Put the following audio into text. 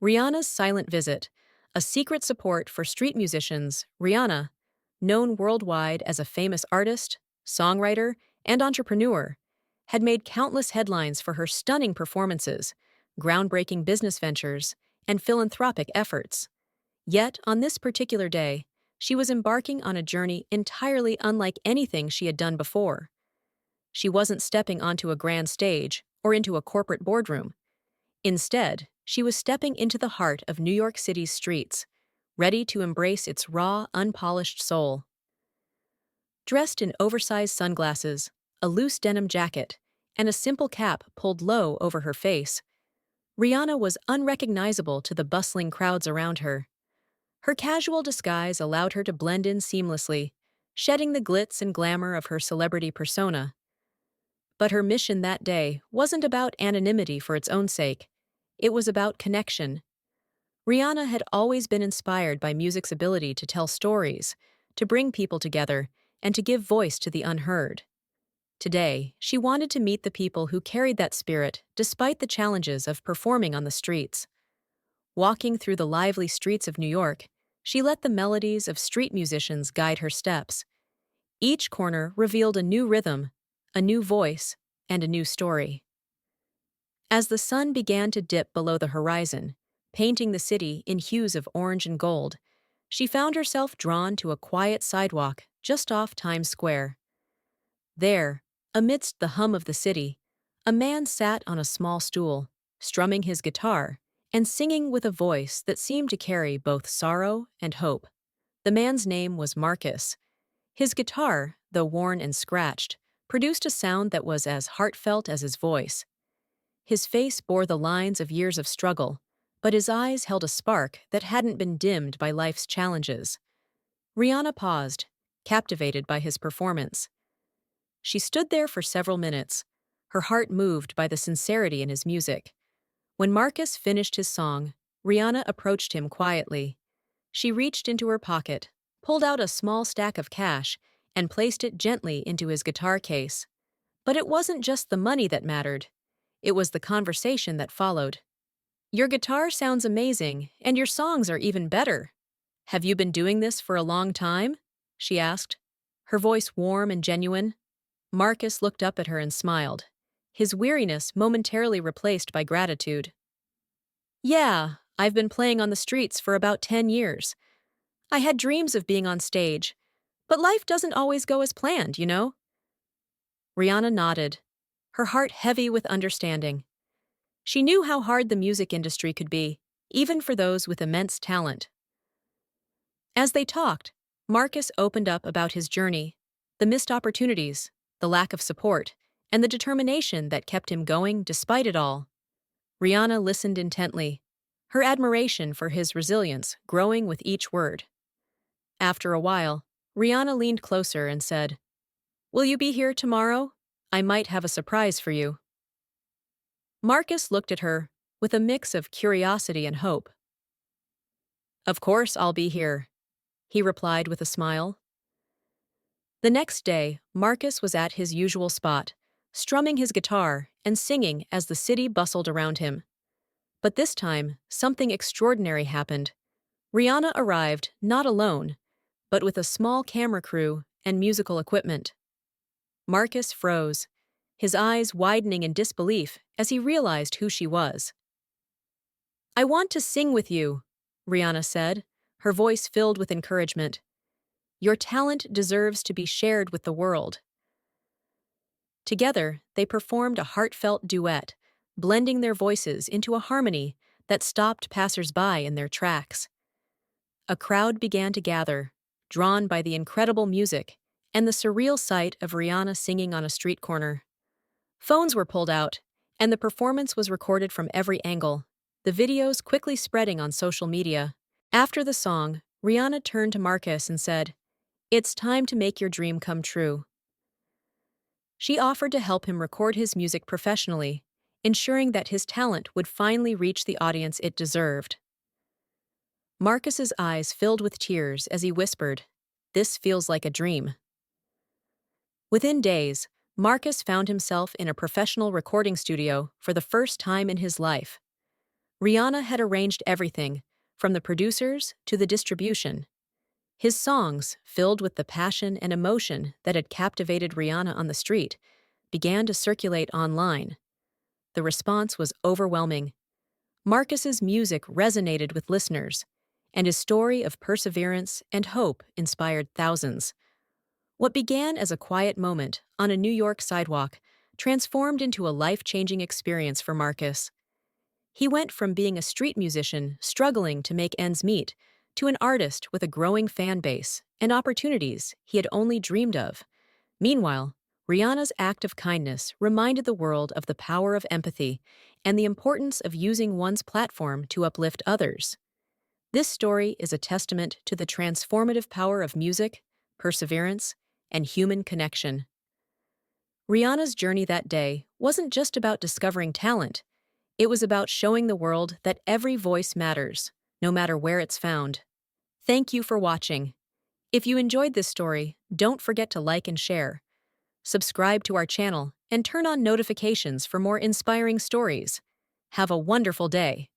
Rihanna's Silent Visit, a secret support for street musicians. Rihanna, known worldwide as a famous artist, songwriter, and entrepreneur, had made countless headlines for her stunning performances, groundbreaking business ventures, and philanthropic efforts. Yet, on this particular day, she was embarking on a journey entirely unlike anything she had done before. She wasn't stepping onto a grand stage or into a corporate boardroom. Instead, she was stepping into the heart of New York City's streets, ready to embrace its raw, unpolished soul. Dressed in oversized sunglasses, a loose denim jacket, and a simple cap pulled low over her face, Rihanna was unrecognizable to the bustling crowds around her. Her casual disguise allowed her to blend in seamlessly, shedding the glitz and glamour of her celebrity persona. But her mission that day wasn't about anonymity for its own sake. It was about connection. Rihanna had always been inspired by music's ability to tell stories, to bring people together, and to give voice to the unheard. Today, she wanted to meet the people who carried that spirit despite the challenges of performing on the streets. Walking through the lively streets of New York, she let the melodies of street musicians guide her steps. Each corner revealed a new rhythm, a new voice, and a new story. As the sun began to dip below the horizon, painting the city in hues of orange and gold, she found herself drawn to a quiet sidewalk just off Times Square. There, amidst the hum of the city, a man sat on a small stool, strumming his guitar and singing with a voice that seemed to carry both sorrow and hope. The man's name was Marcus. His guitar, though worn and scratched, produced a sound that was as heartfelt as his voice. His face bore the lines of years of struggle, but his eyes held a spark that hadn't been dimmed by life's challenges. Rihanna paused, captivated by his performance. She stood there for several minutes, her heart moved by the sincerity in his music. When Marcus finished his song, Rihanna approached him quietly. She reached into her pocket, pulled out a small stack of cash, and placed it gently into his guitar case. But it wasn't just the money that mattered. It was the conversation that followed. "Your guitar sounds amazing, and your songs are even better. Have you been doing this for a long time?" she asked, her voice warm and genuine. Marcus looked up at her and smiled, his weariness momentarily replaced by gratitude. "Yeah, I've been playing on the streets for about 10 years. I had dreams of being on stage, but life doesn't always go as planned, you know?" Rihanna nodded, her heart heavy with understanding. She knew how hard the music industry could be, even for those with immense talent. As they talked, Marcus opened up about his journey, the missed opportunities, the lack of support, and the determination that kept him going despite it all. Rihanna listened intently, her admiration for his resilience growing with each word. After a while, Rihanna leaned closer and said, "Will you be here tomorrow? I might have a surprise for you." Marcus looked at her with a mix of curiosity and hope. "Of course I'll be here," he replied with a smile. The next day, Marcus was at his usual spot, strumming his guitar and singing as the city bustled around him. But this time, something extraordinary happened. Rihanna arrived not alone, but with a small camera crew and musical equipment. Marcus froze, his eyes widening in disbelief as he realized who she was. "I want to sing with you," Rihanna said, her voice filled with encouragement. "Your talent deserves to be shared with the world." Together, they performed a heartfelt duet, blending their voices into a harmony that stopped passers-by in their tracks. A crowd began to gather, drawn by the incredible music and the surreal sight of Rihanna singing on a street corner. Phones were pulled out, and the performance was recorded from every angle, the videos quickly spreading on social media. After the song, Rihanna turned to Marcus and said, "It's time to make your dream come true." She offered to help him record his music professionally, ensuring that his talent would finally reach the audience it deserved. Marcus's eyes filled with tears as he whispered, "This feels like a dream." Within days, Marcus found himself in a professional recording studio for the first time in his life. Rihanna had arranged everything, from the producers to the distribution. His songs, filled with the passion and emotion that had captivated Rihanna on the street, began to circulate online. The response was overwhelming. Marcus's music resonated with listeners, and his story of perseverance and hope inspired thousands. What began as a quiet moment on a New York sidewalk transformed into a life-changing experience for Marcus. He went from being a street musician struggling to make ends meet to an artist with a growing fan base and opportunities he had only dreamed of. Meanwhile, Rihanna's act of kindness reminded the world of the power of empathy and the importance of using one's platform to uplift others. This story is a testament to the transformative power of music, perseverance, and human connection. Rihanna's journey that day wasn't just about discovering talent, it was about showing the world that every voice matters, no matter where it's found. Thank you for watching. If you enjoyed this story, don't forget to like and share. Subscribe to our channel and turn on notifications for more inspiring stories. Have a wonderful day.